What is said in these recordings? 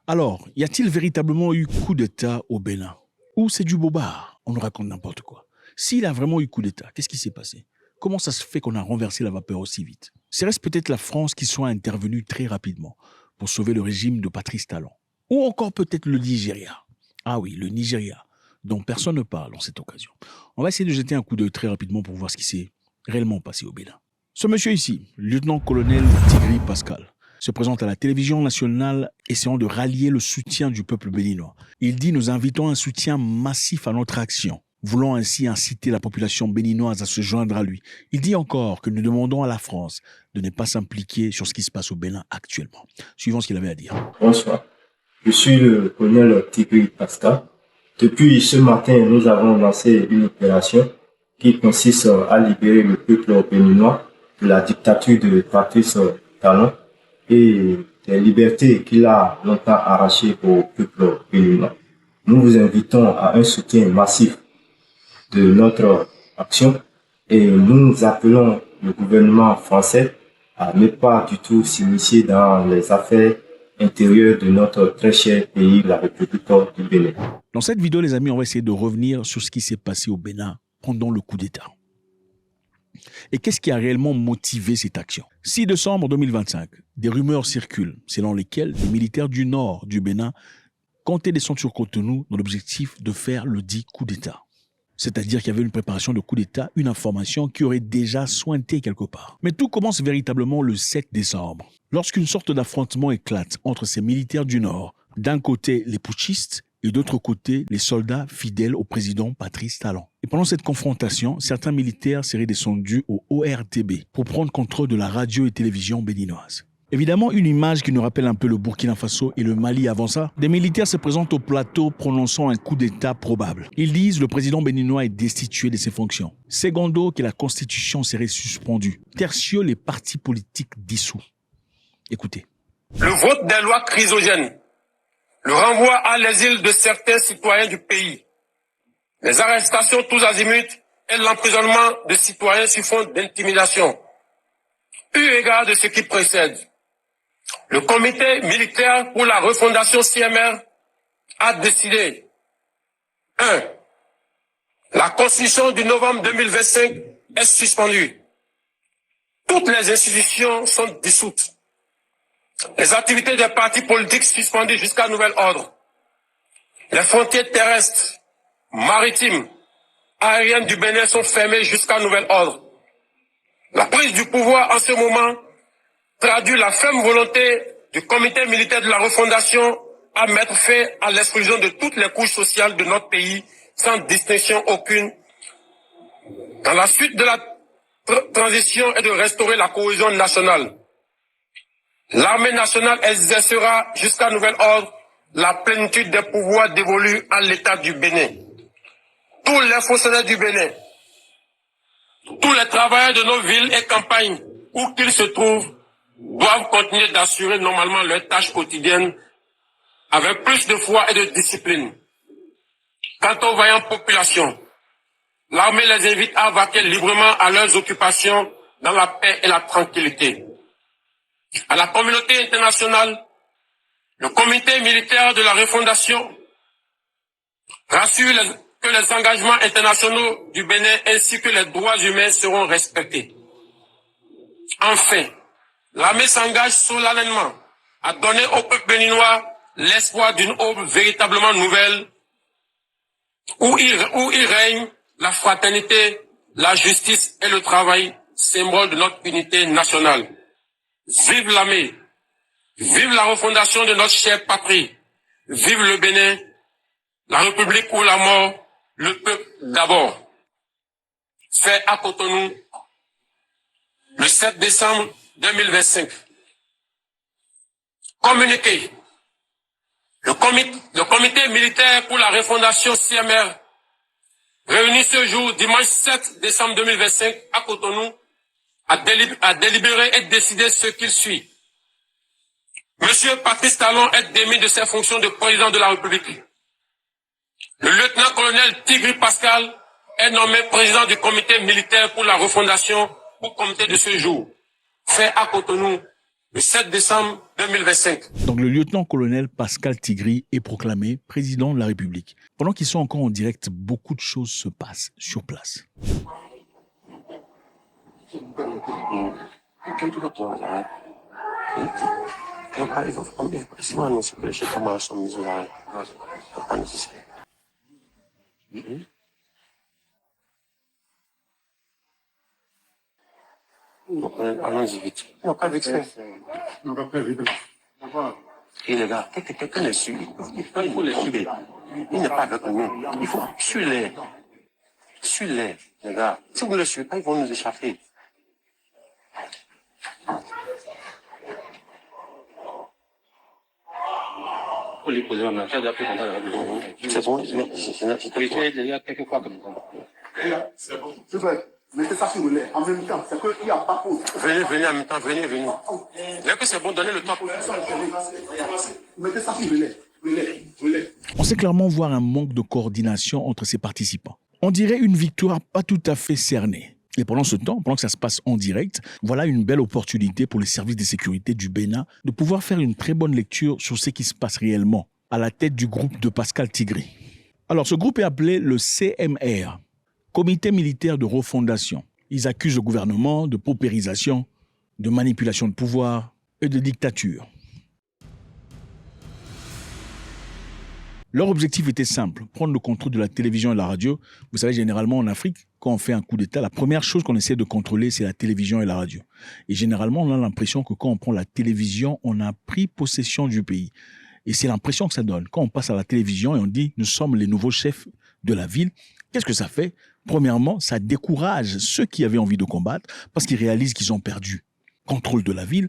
Alors, y a-t-il véritablement eu coup d'État au Bénin? Ou c'est du bobard? On nous raconte n'importe quoi. S'il a vraiment eu coup d'État, qu'est-ce qui s'est passé? Comment ça se fait qu'on a renversé la vapeur aussi vite? Serait-ce peut-être la France qui soit intervenue très rapidement pour sauver le régime de Patrice Talon? Ou encore peut-être le Nigeria? Ah oui, le Nigeria, dont personne ne parle en cette occasion. On va essayer de jeter un coup d'œil très rapidement pour voir ce qui s'est réellement passé au Bénin. Ce monsieur ici, lieutenant-colonel Tigri Pascal, se présente à la télévision nationale essayant de rallier le soutien du peuple béninois. Il dit: nous invitons un soutien massif à notre action, voulant ainsi inciter la population béninoise à se joindre à lui. Il dit encore que nous demandons à la France de ne pas s'impliquer sur ce qui se passe au Bénin actuellement. Suivons ce qu'il avait à dire. Bonsoir, je suis le colonel Tigri Pascal. Depuis ce matin, nous avons lancé une opération qui consiste à libérer le peuple béninois de la dictature de Patrice Talon et des libertés qu'il a longtemps arrachées au peuple béninois. Nous vous invitons à un soutien massif de notre action et nous appelons le gouvernement français à ne pas du tout s'initier dans les affaires intérieures de notre très cher pays, la République du Bénin. Dans cette vidéo, les amis, on va essayer de revenir sur ce qui s'est passé au Bénin pendant le coup d'État. Et qu'est-ce qui a réellement motivé cette action? 6 décembre 2025, des rumeurs circulent selon lesquelles les militaires du nord du Bénin comptaient descendre sur Cotonou dans l'objectif de faire le dit coup d'État. C'est-à-dire qu'il y avait une préparation de coup d'État, une information qui aurait déjà sointé quelque part. Mais tout commence véritablement le 7 décembre, lorsqu'une sorte d'affrontement éclate entre ces militaires du Nord, d'un côté les putschistes et d'autre côté les soldats fidèles au président Patrice Talon. Et pendant cette confrontation, certains militaires seraient descendus au ORTB pour prendre contrôle de la radio et télévision béninoise. Évidemment, une image qui nous rappelle un peu le Burkina Faso et le Mali avant ça. Des militaires se présentent au plateau prononçant un coup d'État probable. Ils disent le président béninois est destitué de ses fonctions. Secondo, que la constitution serait suspendue. Tertio, les partis politiques dissous. Écoutez. Le vote des lois chrysogènes, le renvoi à l'exil de certains citoyens du pays, les arrestations tous azimuts et l'emprisonnement de citoyens sur fond d'intimidation. Eu égard de ce qui précède, le comité militaire pour la refondation CMR a décidé 1. La constitution du novembre 2025 est suspendue. Toutes les institutions sont dissoutes. Les activités des partis politiques suspendues jusqu'à nouvel ordre. Les frontières terrestres, maritimes, aériennes du Bénin sont fermées jusqu'à nouvel ordre. La prise du pouvoir en ce moment traduit la ferme volonté du comité militaire de la refondation à mettre fin à l'exclusion de toutes les couches sociales de notre pays, sans distinction aucune, dans la suite de la transition et de restaurer la cohésion nationale. L'armée nationale exercera jusqu'à nouvel ordre la plénitude des pouvoirs dévolus à l'État du Bénin. Tous les fonctionnaires du Bénin, tous les travailleurs de nos villes et campagnes, où qu'ils se trouvent, doivent continuer d'assurer normalement leurs tâches quotidiennes avec plus de foi et de discipline. Quant aux vaillantes populations, l'armée les invite à vaquer librement à leurs occupations dans la paix et la tranquillité. À la communauté internationale, le comité militaire de la refondation rassure que les engagements internationaux du Bénin ainsi que les droits humains seront respectés. Enfin, l'armée s'engage solennellement à donner au peuple béninois l'espoir d'une aube véritablement nouvelle où il règne la fraternité, la justice et le travail, symbole de notre unité nationale. Vive l'armée, vive la refondation de notre chère patrie, vive le Bénin, la République ou la mort, le peuple d'abord. Fait à Cotonou, le 7 décembre 2025. Communiqué. Le comité militaire pour la refondation CMR, réuni ce jour, dimanche 7 décembre 2025, à Cotonou, a délibéré et décidé ce qu'il suit. Monsieur Patrice Talon est démis de ses fonctions de président de la République. Le lieutenant-colonel Tigri Pascal est nommé président du comité militaire pour la refondation au comité de ce jour. Fait à Cotonou, le 7 décembre 2025. Donc le lieutenant-colonel Pascal Tigri est proclamé président de la République. Pendant qu'ils sont encore en direct, beaucoup de choses se passent sur place. Allons-y vite. Non, pas vite. Et les gars, quelqu'un les suit. Il faut les suivre. Il n'est pas avec nous. Il faut suivre-les. Suivez-les, les gars. Si vous ne les suivez pas, ils vont nous échapper. Faut les poser maintenant. Tu as déjà pris contact avec eux. C'est bon. Il y a quelques fois comme ça. C'est bon. C'est vrai. Mettez ça sur le lait. En même temps, c'est qu'il n'y a pas pause. Venez en même temps, venez. Dès que c'est bon, donnez le temps. Mettez ça sur le lait. Le lait. On sait clairement voir un manque de coordination entre ces participants. On dirait une victoire pas tout à fait cernée. Et pendant ce temps, pendant que ça se passe en direct, voilà une belle opportunité pour les services de sécurité du Bénin de pouvoir faire une très bonne lecture sur ce qui se passe réellement à la tête du groupe de Pascal Tigri. Alors ce groupe est appelé le CMR, Comité militaire de refondation. Ils accusent le gouvernement de paupérisation, de manipulation de pouvoir et de dictature. Leur objectif était simple, prendre le contrôle de la télévision et de la radio. Vous savez, généralement en Afrique, quand on fait un coup d'État, la première chose qu'on essaie de contrôler, c'est la télévision et la radio. Et généralement, on a l'impression que quand on prend la télévision, on a pris possession du pays. Et c'est l'impression que ça donne. Quand on passe à la télévision et on dit « nous sommes les nouveaux chefs de la ville », qu'est-ce que ça fait? Premièrement, ça décourage ceux qui avaient envie de combattre parce qu'ils réalisent qu'ils ont perdu contrôle de la ville.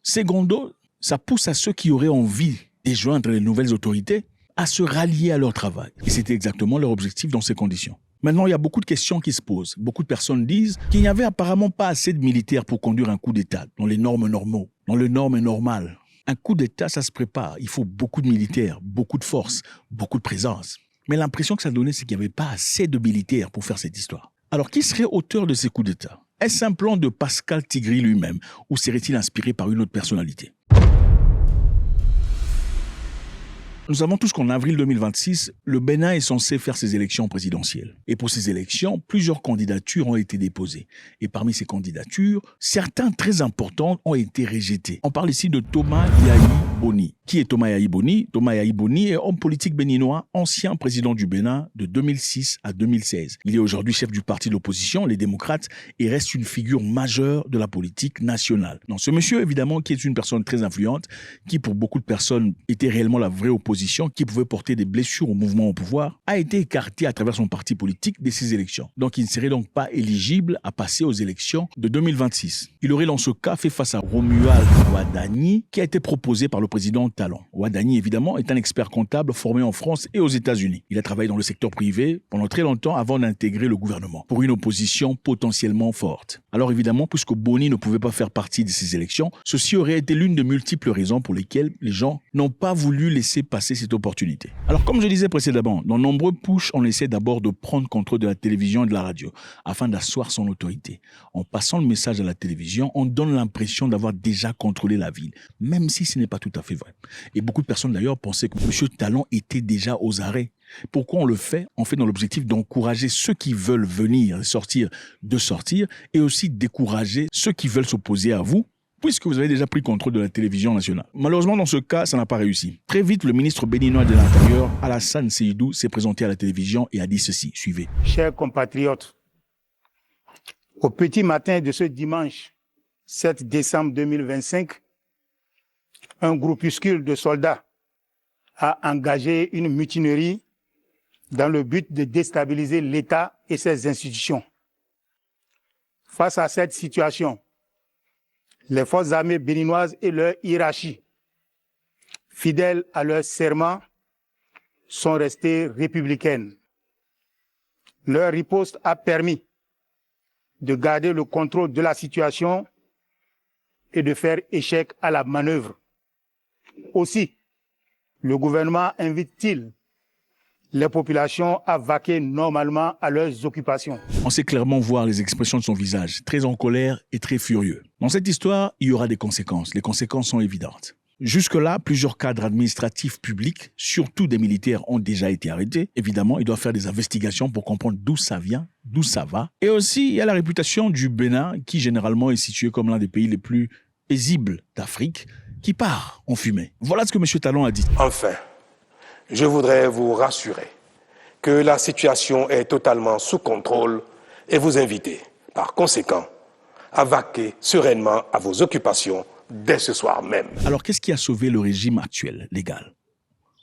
Secondo, ça pousse à ceux qui auraient envie de joindre les nouvelles autorités à se rallier à leur travail. Et c'était exactement leur objectif dans ces conditions. Maintenant, il y a beaucoup de questions qui se posent. Beaucoup de personnes disent qu'il n'y avait apparemment pas assez de militaires pour conduire un coup d'État dans les normes normaux, dans les normes normales. Un coup d'État, ça se prépare. Il faut beaucoup de militaires, beaucoup de force, beaucoup de présence. Mais l'impression que ça donnait, c'est qu'il n'y avait pas assez de militaires pour faire cette histoire. Alors, qui serait auteur de ces coups d'État? Est-ce un plan de Pascal Tigri lui-même ou serait-il inspiré par une autre personnalité? Nous savons tous qu'en avril 2026, le Bénin est censé faire ses élections présidentielles. Et pour ces élections, plusieurs candidatures ont été déposées. Et parmi ces candidatures, certains très importants ont été rejetés. On parle ici de Thomas Yahi Boni. Qui est Thomas Yahi Boni? Thomas Yahi Boni est homme politique béninois, ancien président du Bénin de 2006 à 2016. Il est aujourd'hui chef du parti de l'opposition, les démocrates, et reste une figure majeure de la politique nationale. Donc ce monsieur, évidemment, qui est une personne très influente, qui pour beaucoup de personnes était réellement la vraie opposition, qui pouvait porter des blessures au mouvement au pouvoir, a été écarté à travers son parti politique de ces élections. Donc il ne serait donc pas éligible à passer aux élections de 2026. Il aurait dans ce cas fait face à Romuald Ouadani, qui a été proposé par le président Talon. Ouadani, évidemment, est un expert comptable formé en France et aux États-Unis. Il a travaillé dans le secteur privé pendant très longtemps avant d'intégrer le gouvernement, pour une opposition potentiellement forte. Alors évidemment, puisque Boni ne pouvait pas faire partie de ces élections, ceci aurait été l'une de multiples raisons pour lesquelles les gens n'ont pas voulu laisser passer cette opportunité. Alors comme je disais précédemment, dans nombreux pushs, on essaie d'abord de prendre contrôle de la télévision et de la radio afin d'asseoir son autorité. En passant le message à la télévision, on donne l'impression d'avoir déjà contrôlé la ville, même si ce n'est pas tout à fait vrai. Et beaucoup de personnes d'ailleurs pensaient que M. Talon était déjà aux arrêts. Pourquoi on le fait? On fait dans l'objectif d'encourager ceux qui veulent venir sortir, de sortir, et aussi décourager ceux qui veulent s'opposer à vous, puisque vous avez déjà pris contrôle de la télévision nationale. Malheureusement, dans ce cas, ça n'a pas réussi. Très vite, le ministre béninois de l'Intérieur, Alassane Seydou, s'est présenté à la télévision et a dit ceci. Suivez. Chers compatriotes, au petit matin de ce dimanche 7 décembre 2025, un groupuscule de soldats a engagé une mutinerie dans le but de déstabiliser l'État et ses institutions. Face à cette situation, les forces armées béninoises et leur hiérarchie, fidèles à leur serment, sont restées républicaines. Leur riposte a permis de garder le contrôle de la situation et de faire échec à la manœuvre. Aussi, le gouvernement invite-t-il les populations à vaquer normalement à leurs occupations. On sait clairement voir les expressions de son visage, très en colère et très furieux. Dans cette histoire, il y aura des conséquences. Les conséquences sont évidentes. Jusque-là, plusieurs cadres administratifs publics, surtout des militaires, ont déjà été arrêtés. Évidemment, ils doivent faire des investigations pour comprendre d'où ça vient, d'où ça va. Et aussi, il y a la réputation du Bénin, qui généralement est situé comme l'un des pays les plus paisibles d'Afrique, qui part en fumée. Voilà ce que M. Talon a dit. Enfin, je voudrais vous rassurer que la situation est totalement sous contrôle et vous inviter, par conséquent, à vaquer sereinement à vos occupations dès ce soir même. Alors, qu'est-ce qui a sauvé le régime actuel, légal,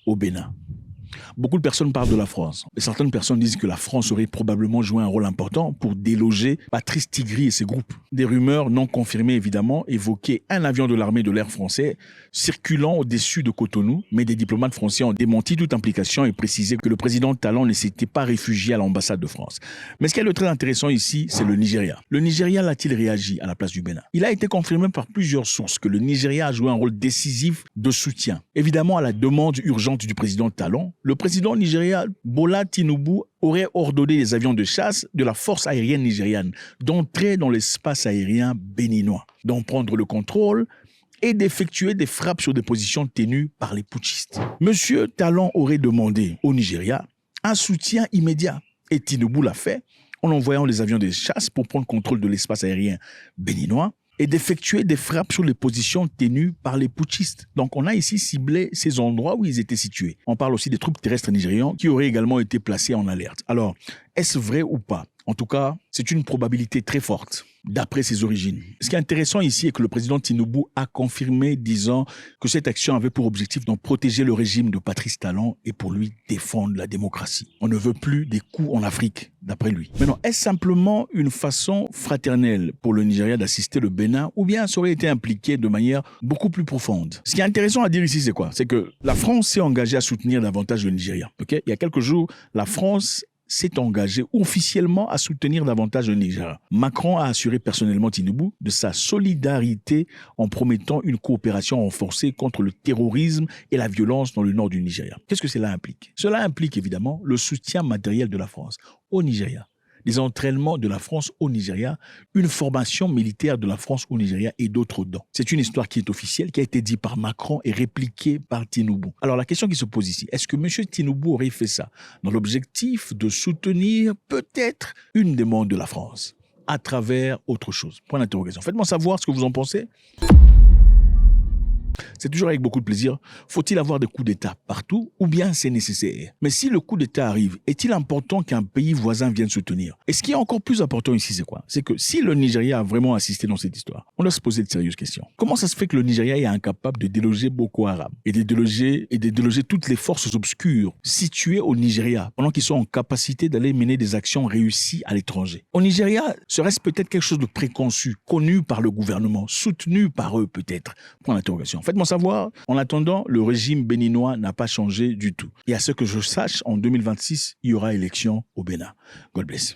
au Bénin? Beaucoup de personnes parlent de la France. Et certaines personnes disent que la France aurait probablement joué un rôle important pour déloger Patrice Tigri et ses groupes. Des rumeurs non confirmées, évidemment, évoquaient un avion de l'armée de l'air français circulant au-dessus de Cotonou, mais des diplomates français ont démenti toute implication et précisé que le président Talon ne s'était pas réfugié à l'ambassade de France. Mais ce qui est le très intéressant ici, c'est le Nigeria. Le Nigeria a-t-il réagi à la place du Bénin? Il a été confirmé par plusieurs sources que le Nigeria a joué un rôle décisif de soutien. Évidemment, à la demande urgente du président Talon, le président nigérien Bola Tinubu aurait ordonné les avions de chasse de la force aérienne nigériane d'entrer dans l'espace aérien béninois, d'en prendre le contrôle et d'effectuer des frappes sur des positions tenues par les putschistes. Monsieur Talon aurait demandé au Nigeria un soutien immédiat et Tinubu l'a fait en envoyant les avions de chasse pour prendre contrôle de l'espace aérien béninois et d'effectuer des frappes sur les positions tenues par les putschistes. Donc on a ici ciblé ces endroits où ils étaient situés. On parle aussi des troupes terrestres nigérians qui auraient également été placées en alerte. Alors, est-ce vrai ou pas? En tout cas, c'est une probabilité très forte, d'après ses origines. Ce qui est intéressant ici est que le président Tinubu a confirmé, disant que cette action avait pour objectif de protéger le régime de Patrice Talon et pour lui défendre la démocratie. On ne veut plus des coups en Afrique, d'après lui. Maintenant, est-ce simplement une façon fraternelle pour le Nigeria d'assister le Bénin ou bien ça aurait été impliqué de manière beaucoup plus profonde? Ce qui est intéressant à dire ici, c'est quoi? C'est que la France s'est engagée à soutenir davantage le Nigeria. Okay? Il y a quelques jours, la France s'est engagé officiellement à soutenir davantage le Nigeria. Macron a assuré personnellement Tinubu de sa solidarité en promettant une coopération renforcée contre le terrorisme et la violence dans le nord du Nigeria. Qu'est-ce que cela implique? Cela implique évidemment le soutien matériel de la France au Nigeria, des entraînements de la France au Nigeria, une formation militaire de la France au Nigeria et d'autres dons. C'est une histoire qui est officielle, qui a été dite par Macron et répliquée par Tinubu. Alors la question qui se pose ici, est-ce que M. Tinubu aurait fait ça dans l'objectif de soutenir peut-être une demande de la France à travers autre chose? Point d'interrogation. Faites-moi savoir ce que vous en pensez. C'est toujours avec beaucoup de plaisir. Faut-il avoir des coups d'État partout ou bien c'est nécessaire? Mais si le coup d'État arrive, est-il important qu'un pays voisin vienne soutenir? Et ce qui est encore plus important ici, c'est quoi? C'est que si le Nigeria a vraiment assisté dans cette histoire, on doit se poser de sérieuses questions. Comment ça se fait que le Nigeria est incapable de déloger Boko Haram et de déloger toutes les forces obscures situées au Nigeria pendant qu'ils sont en capacité d'aller mener des actions réussies à l'étranger? Au Nigeria, serait-ce peut-être quelque chose de préconçu, connu par le gouvernement, soutenu par eux peut-être? Point d'interrogation. Faites-moi savoir. En attendant, le régime béninois n'a pas changé du tout. Et à ce que je sache, en 2026, il y aura élection au Bénin. God bless.